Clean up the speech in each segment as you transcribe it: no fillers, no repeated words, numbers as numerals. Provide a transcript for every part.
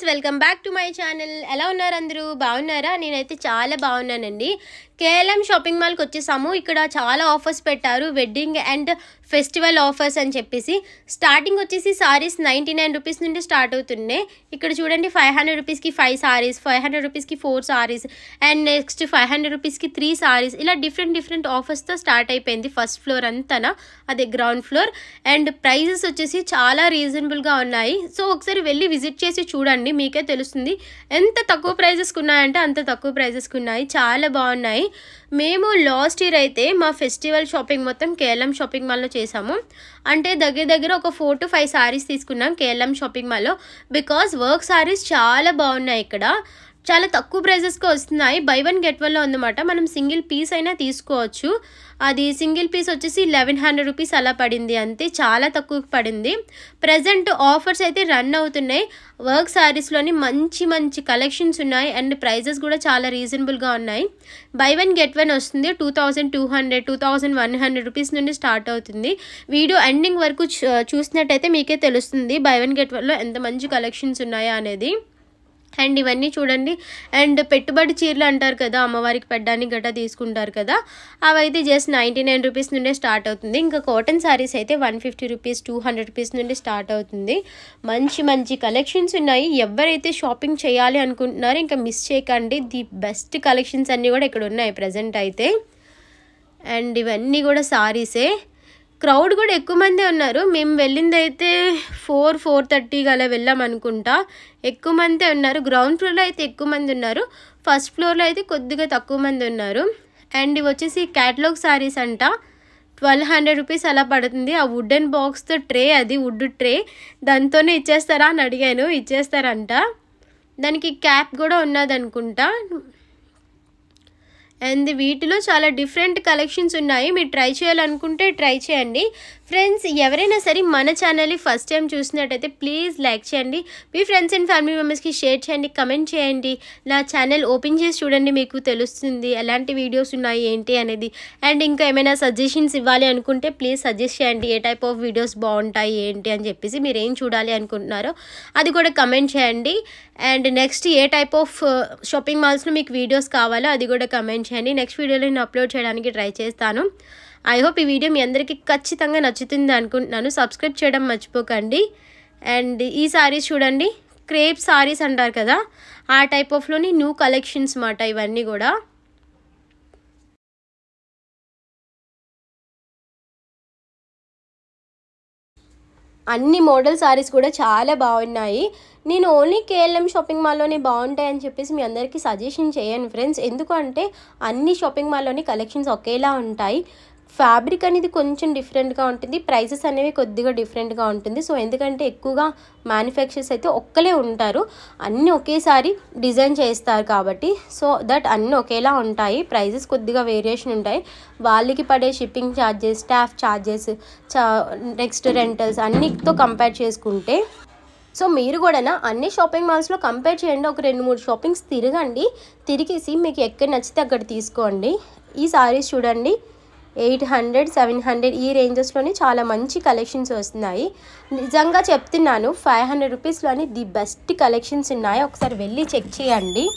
Welcome back to my channel. ఎలా ఉన్నారు అందరూ? బాగున్నారా? నేనైతే చాలా బాగున్నానండి. కేఎల్ఎం షాపింగ్ మాల్కి వచ్చేసాము. ఇక్కడ చాలా ఆఫర్స్ పెట్టారు, వెడ్డింగ్ అండ్ ఫెస్టివల్ ఆఫర్స్ అని చెప్పేసి. స్టార్టింగ్ వచ్చేసి సారీస్ 99 రూపీస్ నుండి స్టార్ట్ అవుతున్నాయి. ఇక్కడ చూడండి 500 రూపీస్కి 5 సారీస్, 500 రూపీస్కి 4 సారీస్ అండ్ నెక్స్ట్ 500 రూపీస్కి 3 సారీస్, ఇలా డిఫరెంట్ ఆఫర్స్తో స్టార్ట్ అయిపోయింది. ఫస్ట్ ఫ్లోర్ అంతా అదే గ్రౌండ్ ఫ్లోర్. అండ్ ప్రైజెస్ వచ్చేసి చాలా రీజనబుల్గా ఉన్నాయి. సో ఒకసారి వెళ్ళి విజిట్ చేసి చూడండి, మీకే తెలుస్తుంది. ఎంత తక్కువ ప్రైజెస్కి ఉన్నాయంటే అంత తక్కువ ప్రైజెస్కి ఉన్నాయి, చాలా బాగున్నాయి. మేము లాస్ట్ ఇయర్ అయితే మా ఫెస్టివల్ షాపింగ్ మొత్తం కేఎల్ఎం షాపింగ్ మాల్లో చేసాము. అంటే దగ్గర ఒక 4 to 5 సారీస్ తీసుకున్నాం కేఎల్ఎం షాపింగ్ మాల్లో. బికాజ్ వర్క్ సారీస్ చాలా బాగున్నాయి, ఇక్కడ చాలా తక్కువ ప్రైజెస్కి వస్తున్నాయి. బై 1 get 1లో ఉందన్నమాట. మనం సింగిల్ పీస్ అయినా తీసుకోవచ్చు. అది సింగిల్ పీస్ వచ్చేసి 1100 రూపీస్ అలా పడింది, అంతే, చాలా తక్కువకి పడింది. ప్రజెంట్ ఆఫర్స్ అయితే రన్ అవుతున్నాయి. వర్క్ శారీస్లోని మంచి కలెక్షన్స్ ఉన్నాయి అండ్ ప్రైజెస్ కూడా చాలా రీజనబుల్గా ఉన్నాయి. బై 1 get 1 వస్తుంది. 2200 2100 రూపీస్ నుండి స్టార్ట్ అవుతుంది. వీడియో ఎండింగ్ వరకు చూసినట్టయితే మీకే తెలుస్తుంది బై 1 get 1లో ఎంత మంచి కలెక్షన్స్ ఉన్నాయో అనేది. అండ్ ఇవన్నీ చూడండి. అండ్ పెట్టుబడి చీరలు అంటారు కదా, అమ్మవారికి పెట్టడానికి గట్రా తీసుకుంటారు కదా, అవైతే జస్ట్ 99 రూపీస్ నుండే స్టార్ట్ అవుతుంది. ఇంకా కాటన్ శారీస్ అయితే 150 రూపీస్ 200 రూపీస్ నుండి స్టార్ట్ అవుతుంది. మంచి కలెక్షన్స్ ఉన్నాయి. ఎవరైతే షాపింగ్ చేయాలి అనుకుంటున్నారో ఇంకా మిస్ చేయకండి. ది బెస్ట్ కలెక్షన్స్ అన్నీ కూడా ఇక్కడ ఉన్నాయి ప్రజెంట్ అయితే. అండ్ ఇవన్నీ కూడా సారీసే. క్రౌడ్ కూడా ఎక్కువ మందే ఉన్నారు. మేము వెళ్ళింది అయితే 4:30 అలా వెళ్ళాం అనుకుంటా. ఎక్కువ మందే ఉన్నారు. గ్రౌండ్ ఫ్లోర్లో అయితే ఎక్కువ మంది ఉన్నారు, ఫస్ట్ ఫ్లోర్లో అయితే కొద్దిగా తక్కువ మంది ఉన్నారు. అండ్ ఇవి వచ్చేసి క్యాటలాగ్ సారీస్ అంట. 1200 రూపీస్ అలా పడుతుంది. ఆ వుడెన్ బాక్స్తో ట్రే, అది వుడ్ ట్రే, దాంతోనే ఇచ్చేస్తారా అని అడిగాను. ఇచ్చేస్తారంట. దానికి క్యాప్ కూడా ఉన్నది అనుకుంటా. అండ్ వీటిలో చాలా డిఫరెంట్ కలెక్షన్స్ ఉన్నాయి. మీరు ట్రై చేయాలనుకుంటే ట్రై చేయండి. ఫ్రెండ్స్, ఎవరైనా సరే మన ఛానల్ని ఫస్ట్ టైం చూసినట్టయితే ప్లీజ్ లైక్ చేయండి, మీ ఫ్రెండ్స్ అండ్ ఫ్యామిలీ మెంబర్స్కి షేర్ చేయండి, కమెంట్ చేయండి. నా ఛానల్ ఓపెన్ చేసి చూడండి, మీకు తెలుస్తుంది ఎలాంటి వీడియోస్ ఉన్నాయి ఏంటి అనేది. అండ్ ఇంకా ఏమైనా సజెషన్స్ ఇవ్వాలి అనుకుంటే ప్లీజ్ సజెస్ట్ చేయండి, ఏ టైప్ ఆఫ్ వీడియోస్ బాగుంటాయి ఏంటి అని చెప్పేసి. మీరు ఏం చూడాలి అనుకుంటున్నారో అది కూడా కమెంట్ చేయండి. అండ్ నెక్స్ట్ ఏ టైప్ ఆఫ్ షాపింగ్ మాల్స్లో మీకు వీడియోస్ కావాలో అది కూడా కమెంట్ చేయండి. నెక్స్ట్ వీడియోలో నేను అప్లోడ్ చేయడానికి ట్రై చేస్తాను. ఐ హోప్ ఈ వీడియో మీ అందరికీ ఖచ్చితంగా నచ్చుతుంది అనుకుంటున్నాను. సబ్స్క్రైబ్ చేయడం మర్చిపోకండి. అండ్ ఈ సారీస్ చూడండి, క్రేప్ సారీస్ అంటారు కదా, ఆ టైప్ ఆఫ్లోని న్యూ కలెక్షన్స్ మాట ఇవన్నీ కూడా. అన్ని మోడల్ సారీస్ కూడా చాలా బాగున్నాయి. నేను ఓన్లీ కేఎల్ఎం షాపింగ్ మాల్లోనే బాగుంటాయని చెప్పేసి మీ అందరికీ సజెషన్ చేయను ఫ్రెండ్స్. ఎందుకంటే అన్ని షాపింగ్ మాల్లోని కలెక్షన్స్ ఒకేలా ఉంటాయి. ఫ్యాబ్రిక్ అనేది కొంచెం డిఫరెంట్గా ఉంటుంది, ప్రైసెస్ అనేవి కొద్దిగా డిఫరెంట్గా ఉంటుంది. సో ఎందుకంటే ఎక్కువగా మ్యానుఫ్యాక్చర్స్ అయితే ఒక్కలే ఉంటారు, అన్నీ ఒకేసారి డిజైన్ చేస్తారు కాబట్టి. సో దట్ అన్నీ ఒకేలా ఉంటాయి, ప్రైజెస్ కొద్దిగా వేరియేషన్ ఉంటాయి. వాళ్ళకి పడే shipping charges, staff charges, next rentals అన్నిటితో కంపేర్ చేసుకుంటే. సో మీరు కూడా అన్ని షాపింగ్ మాల్స్లో కంపేర్ చేయండి. ఒక 2-3 షాపింగ్స్ తిరిగేసి మీకు ఎక్కడ నచ్చితే అక్కడ తీసుకోండి. ఈ సారీస్ చూడండి, 800 700 ఈ రేంజెస్లోనే చాలా మంచి కలెక్షన్స్ వస్తున్నాయి. నిజంగా చెప్తున్నాను, 500 రూపీస్లోని ది బెస్ట్ కలెక్షన్స్ ఉన్నాయి. ఒకసారి వెళ్ళి చెక్ చేయండి.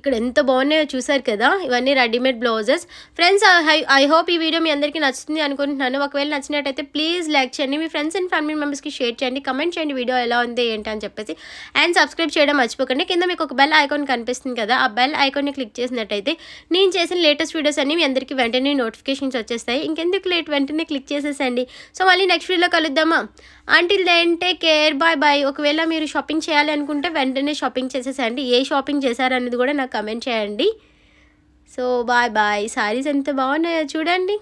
ఇక్కడ ఎంత బాగున్నాయో చూసారు కదా, ఇవన్నీ readymade blouses. Friends, I hope ఈ వీడియో మీ అందరికీ నచ్చుతుంది అనుకుంటున్నాను. ఒకవేళ నచ్చినట్టయితే ప్లీజ్ లైక్ చేయండి, మీ ఫ్రెండ్స్ అండ్ ఫ్యామిలీ మెంబర్స్కి షేర్ చేయండి, కమెంట్ చేయండి వీడియో ఎలా ఉంది ఏంటి అని చెప్పేసి. అండ్ సబ్స్క్రైబ్ చేయడం మర్చిపోకండి. కింద మీకు ఒక బెల్ ఐకాన్ కనిపిస్తుంది కదా, ఆ బెల్ ఐకాన్ని క్లిక్ చేసినట్టయితే నేను చేసిన లేటెస్ట్ వీడియోస్ అన్ని మీ అందరికీ వెంటనే నోటిఫికేషన్స్ వచ్చేస్తాయి. ఇంకెందుకు లేట్, వెంటనే క్లిక్ చేసేసండి. సో మళ్ళీ నెక్స్ట్ వీడియోలో కలుద్దామా. Until then take care, bye bye. ఒకవేళ మీరు షాపింగ్ చేయాలి అనుకుంటే వెంటనే షాపింగ్ చేసేసండి. ఏ షాపింగ్ చేశారనేది కూడా నాకు కమెంట్ చేయండి. So bye bye. సారీస్ ఎంత బాగున్నాయో చూడండి.